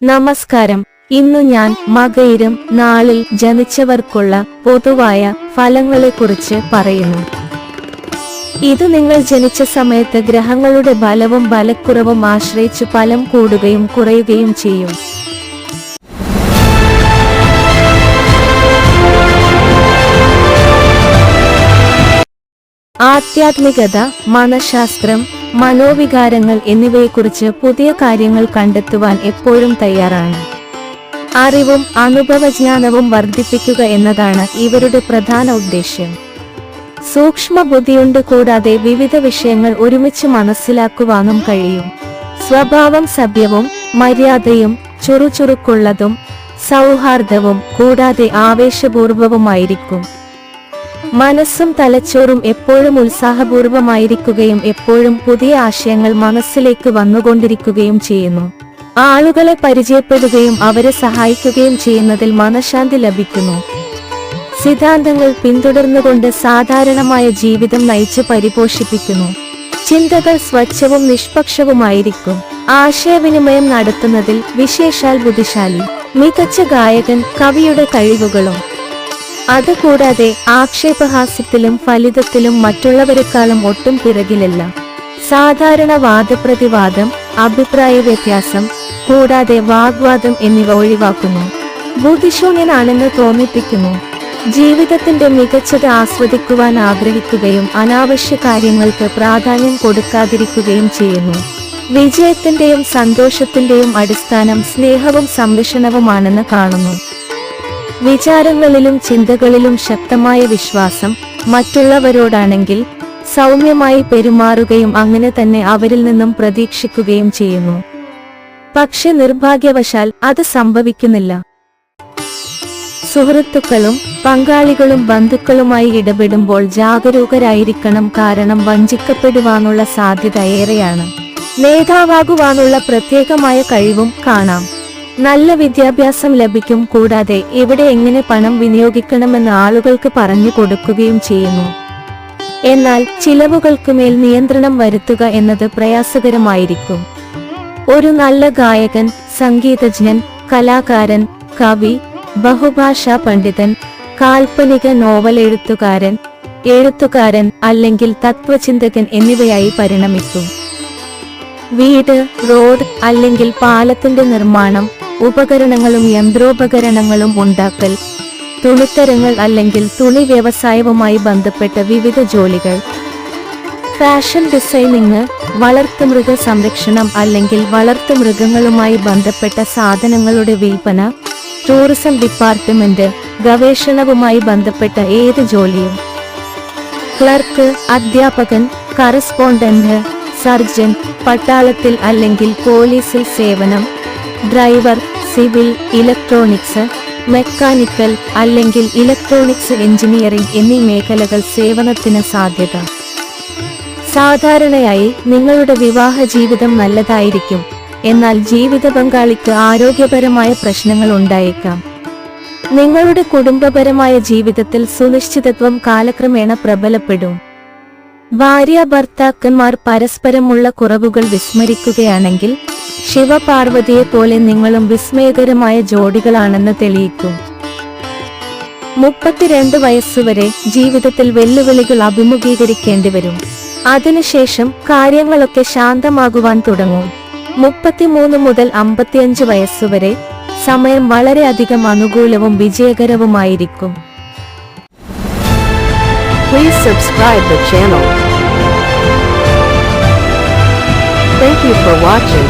നമസ്കാരം. ഇന്നു ഞാൻ മകയിരം നാളിൽ ജനിച്ചവർക്കുള്ള പൊതുവായ ഫലങ്ങളെക്കുറിച്ച് പറയുന്നു. ഇത് നിങ്ങൾ ജനിച്ച സമയത്ത് ഗ്രഹങ്ങളുടെ ബലവും ബലക്കുറവും ആശ്രയിച്ച് ഫലം കൂടുകയും കുറയുകയും ചെയ്യും. ആധ്യാത്മികത, മനഃശാസ്ത്രം, മനോവികാരങ്ങൾ എന്നിവയെക്കുറിച്ച് പുതിയ കാര്യങ്ങൾ കണ്ടെത്തുവാൻ എപ്പോഴും തയ്യാറാണ്. അറിവും അനുഭവജ്ഞാനവും വർദ്ധിപ്പിക്കുക എന്നതാണ് ഇവരുടെ പ്രധാന ഉദ്ദേശ്യം. സൂക്ഷ്മ ബുദ്ധിയുണ്ട്, കൂടാതെ വിവിധ വിഷയങ്ങൾ ഒരുമിച്ച് മനസ്സിലാക്കുവാനും കഴിയും. സ്വഭാവം സഭ്യവും മര്യാദയും ചുറുചുറുക്കുള്ളതും സൗഹാർദ്ദവും കൂടാതെ ആവേശപൂർവവുമായിരിക്കും. മനസ്സും തലച്ചോറും എപ്പോഴും ഉത്സാഹപൂർവമായിരിക്കുകയും എപ്പോഴും പുതിയ ആശയങ്ങൾ മനസ്സിലേക്ക് വന്നുകൊണ്ടിരിക്കുകയും ചെയ്യുന്നു. ആളുകളെ പരിചയപ്പെടുകയും അവരെ സഹായിക്കുകയും ചെയ്യുന്നതിൽ മനഃശാന്തി ലഭിക്കുന്നു. സിദ്ധാന്തങ്ങൾ പിന്തുടർന്നുകൊണ്ട് സാധാരണമായ ജീവിതം നയിച്ച് പരിപോഷിപ്പിക്കുന്നു. ചിന്തകൾ സ്വച്ഛവും നിഷ്പക്ഷവുമായിരിക്കും. ആശയവിനിമയം നടത്തുന്നതിൽ വിശേഷാൽ ബുദ്ധിശാലി. മികച്ച ഗായകൻ, കവിയുടെ കഴിവുകളും. അതുകൂടാതെ ആക്ഷേപഹാസ്യത്തിലും ഫലിതത്തിലും മറ്റുള്ളവരെക്കാളും ഒട്ടും പിറകിലല്ല. സാധാരണ വാദപ്രതിവാദം, അഭിപ്രായ വ്യത്യാസം കൂടാതെ വാഗ്വാദം എന്നിവ ഒഴിവാക്കുന്നു. ബുദ്ധിശൂന്യനാണെന്ന് തോന്നിപ്പിക്കുന്നു. ജീവിതത്തിന്റെ മികച്ചത് ആസ്വദിക്കുവാൻ ആഗ്രഹിക്കുകയും അനാവശ്യ കാര്യങ്ങൾക്ക് പ്രാധാന്യം കൊടുക്കാതിരിക്കുകയും ചെയ്യുന്നു. വിജയത്തിന്റെയും സന്തോഷത്തിന്റെയും അടിസ്ഥാനം സ്നേഹവും സംരക്ഷണവുമാണെന്ന് കാണുന്നു. വിചാരങ്ങളിലും ചിന്തകളിലും ശക്തമായ വിശ്വാസം. മറ്റുള്ളവരോടാണെങ്കിൽ സൗമ്യമായി പെരുമാറുകയും അങ്ങനെ തന്നെ അവരിൽ നിന്നും പ്രതീക്ഷിക്കുകയും ചെയ്യുന്നു. പക്ഷെ നിർഭാഗ്യവശാൽ അത് സംഭവിക്കുന്നില്ല. സുഹൃത്തുക്കളും പങ്കാളികളും ബന്ധുക്കളുമായി ഇടപെടുമ്പോൾ ജാഗരൂകരായിരിക്കണം, കാരണം വഞ്ചിക്കപ്പെടുവാനുള്ള സാധ്യത ഏറെയാണ്. നേതാവാകുവാനുള്ള പ്രത്യേകമായ കഴിവും കാണാം. നല്ല വിദ്യാഭ്യാസം ലഭിക്കും, കൂടാതെ എവിടെ എങ്ങനെ പണം വിനിയോഗിക്കണമെന്ന് ആളുകൾക്ക് പറഞ്ഞു കൊടുക്കുകയും ചെയ്യുന്നു. എന്നാൽ ചിലവുകൾക്കുമേൽ നിയന്ത്രണം വരുത്തുക എന്നത് പ്രയാസകരമായിരിക്കും. ഒരു നല്ല ഗായകൻ, സംഗീതജ്ഞൻ, കലാകാരൻ, കവി, ബഹുഭാഷാ പണ്ഡിതൻ, കാൽപ്പനിക നോവൽ എഴുത്തുകാരൻ അല്ലെങ്കിൽ തത്വചിന്തകൻ എന്നിവയായി പരിണമിക്കും. വീട്, റോഡ് അല്ലെങ്കിൽ പാലത്തിന്റെ നിർമ്മാണം, ഉപകരണങ്ങളും യന്ത്രോപകരണങ്ങളും ഉണ്ടാക്കൽ, തുണിത്തരങ്ങൾ അല്ലെങ്കിൽ തുണി വ്യവസായവുമായി ബന്ധപ്പെട്ട വിവിധ ജോലികൾ, ഫാഷൻ ഡിസൈനിങ്, വളർത്തുമൃഗ സംരക്ഷണം അല്ലെങ്കിൽ വളർത്തുമൃഗങ്ങളുമായി ബന്ധപ്പെട്ട സാധനങ്ങളുടെ വിൽപ്പന, ടൂറിസം ഡിപ്പാർട്ട്മെന്റ്, ഗവേഷണവുമായി ബന്ധപ്പെട്ട ഏത് ജോലിയും, ക്ലർക്ക്, അധ്യാപകൻ, കറസ്പോണ്ടന്റ്, സർജൻ, പട്ടാളത്തിൽ അല്ലെങ്കിൽ പോലീസിൽ സേവനം, ഡ്രൈവർ, സിവിൽ, ഇലക്ട്രോണിക്സ്, മെക്കാനിക്കൽ അല്ലെങ്കിൽ ഇലക്ട്രോണിക്സ് എഞ്ചിനീയറിംഗ് എന്നീ മേഖലകൾ സേവനത്തിന് സാധ്യത. സാധാരണയായി നിങ്ങളുടെ വിവാഹ ജീവിതം നല്ലതായിരിക്കും, എന്നാൽ ജീവിത പങ്കാളിക്ക് ആരോഗ്യപരമായ പ്രശ്നങ്ങൾ ഉണ്ടായേക്കാം. നിങ്ങളുടെ കുടുംബപരമായ ജീവിതത്തിൽ സുനിശ്ചിതത്വം കാലക്രമേണ പ്രബലപ്പെടും. ഭാര്യാഭർത്താക്കന്മാർ പരസ്പരമുള്ള കുറവുകൾ വിസ്മരിക്കുകയാണെങ്കിൽ ശിവപാർവതിയെ പോലെ നിങ്ങളും വിസ്മയകരമായ ജോഡികളാണെന്ന് തെളിയിക്കും. 32 വയസ്സുവരെ ജീവിതത്തിൽ വെല്ലുവിളികൾ അഭിമുഖീകരിക്കേണ്ടി വരും. അതിനുശേഷം കാര്യങ്ങളൊക്കെ ശാന്തമാകുവാൻ തുടങ്ങും. 33 മുതൽ 55 വയസ്സുവരെ സമയം വളരെയധികം അനുകൂലവും വിജയകരവുമായിരിക്കും. Please subscribe the channel. Thank you for watching.